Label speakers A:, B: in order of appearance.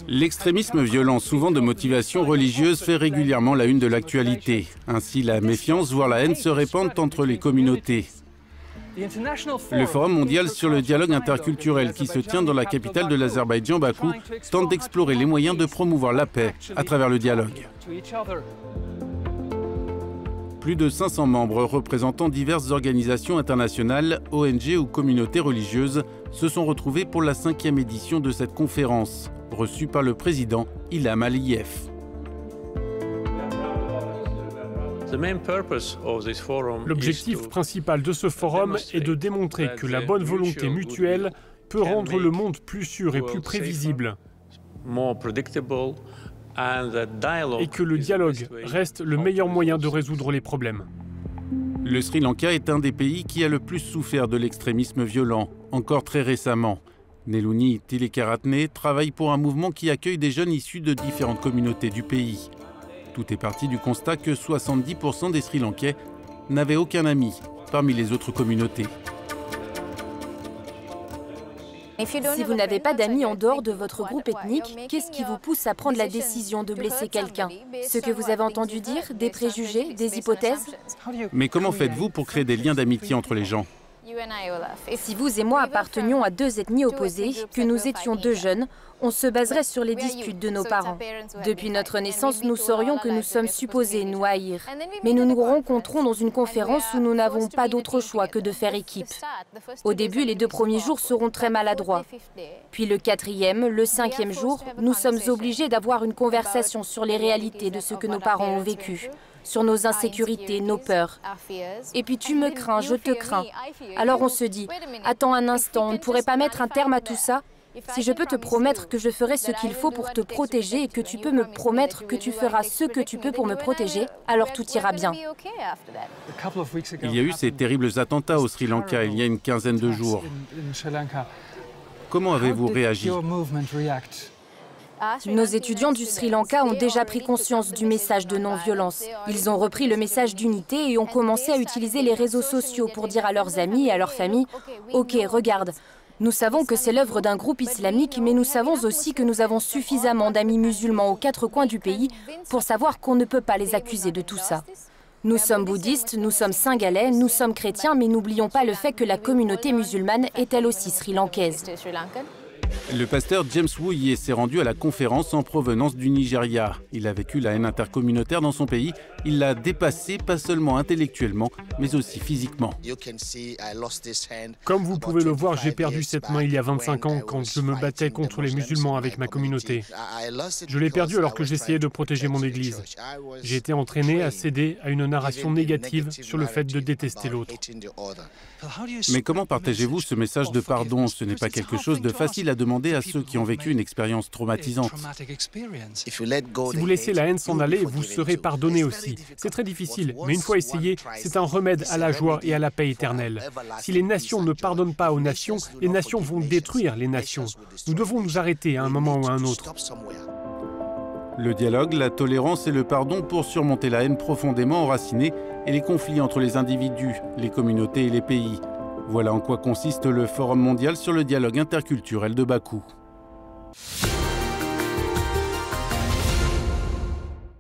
A: L'extrémisme violent, souvent de motivation religieuse, fait régulièrement la une de l'actualité. Ainsi, la méfiance, voire la haine se répandent entre les communautés. Le Forum mondial sur le dialogue interculturel qui se tient dans la capitale de l'Azerbaïdjan, Bakou, tente d'explorer les moyens de promouvoir la paix à travers le dialogue. Plus de 500 membres représentant diverses organisations internationales, ONG ou communautés religieuses se sont retrouvés pour la 5e édition de cette conférence, reçue par le président Ilham Aliyev.
B: L'objectif principal de ce forum est de démontrer que la bonne volonté mutuelle peut rendre le monde plus sûr et plus prévisible, et que le dialogue reste le meilleur moyen de résoudre les problèmes.
A: Le Sri Lanka est un des pays qui a le plus souffert de l'extrémisme violent, encore très récemment. Neluni Tilekaratne travaille pour un mouvement qui accueille des jeunes issus de différentes communautés du pays. Tout est parti du constat que 70% des Sri Lankais n'avaient aucun ami parmi les autres communautés.
C: Si vous n'avez pas d'amis en dehors de votre groupe ethnique, qu'est-ce qui vous pousse à prendre la décision de blesser quelqu'un? Ce que vous avez entendu dire, des préjugés, des hypothèses?
A: Mais comment faites-vous pour créer des liens d'amitié entre les gens?
C: Si vous et moi appartenions à deux ethnies opposées, que nous étions deux jeunes, on se baserait sur les disputes de nos parents. Depuis notre naissance, nous saurions que nous sommes supposés nous haïr. Mais nous nous rencontrons dans une conférence où nous n'avons pas d'autre choix que de faire équipe. Au début, les 2 premiers jours seront très maladroits. Puis le 4e, le 5e jour, nous sommes obligés d'avoir une conversation sur les réalités de ce que nos parents ont vécu, sur nos insécurités, nos peurs. Et puis tu me crains, je te crains. Alors on se dit, attends un instant, on ne pourrait pas mettre un terme à tout ça? Si je peux te promettre que je ferai ce qu'il faut pour te protéger et que tu peux me promettre que tu feras ce que tu peux pour me protéger, alors tout ira bien.
A: Il y a eu ces terribles attentats au Sri Lanka il y a une quinzaine de jours. Comment avez-vous réagi?
C: Nos étudiants du Sri Lanka ont déjà pris conscience du message de non-violence. Ils ont repris le message d'unité et ont commencé à utiliser les réseaux sociaux pour dire à leurs amis et à leurs familles « Ok, regarde, nous savons que c'est l'œuvre d'un groupe islamique, mais nous savons aussi que nous avons suffisamment d'amis musulmans aux 4 coins du pays pour savoir qu'on ne peut pas les accuser de tout ça. Nous sommes bouddhistes, nous sommes singalais, nous sommes chrétiens, mais n'oublions pas le fait que la communauté musulmane est elle aussi sri-lankaise. »
A: Le pasteur James Wuye s'est rendu à la conférence en provenance du Nigeria. Il a vécu la haine intercommunautaire dans son pays. Il l'a dépassée, pas seulement intellectuellement, mais aussi physiquement.
B: Comme vous pouvez le voir, j'ai perdu cette main il y a 25 ans quand je me battais contre les musulmans avec ma communauté. Je l'ai perdue alors que j'essayais de protéger mon église. J'ai été entraîné à céder à une narration négative sur le fait de détester l'autre.
A: Mais comment partagez-vous ce message de pardon? Ce n'est pas quelque chose de facile à demander à ceux qui ont vécu une expérience traumatisante.
B: Si vous laissez la haine s'en aller, vous serez pardonné aussi. C'est très difficile, mais une fois essayé, c'est un remède à la joie et à la paix éternelle. Si les nations ne pardonnent pas aux nations, les nations vont détruire les nations. Nous devons nous arrêter à un moment ou à un autre.
A: Le dialogue, la tolérance et le pardon pour surmonter la haine profondément enracinée et les conflits entre les individus, les communautés et les pays. Voilà en quoi consiste le Forum mondial sur le dialogue interculturel de Bakou.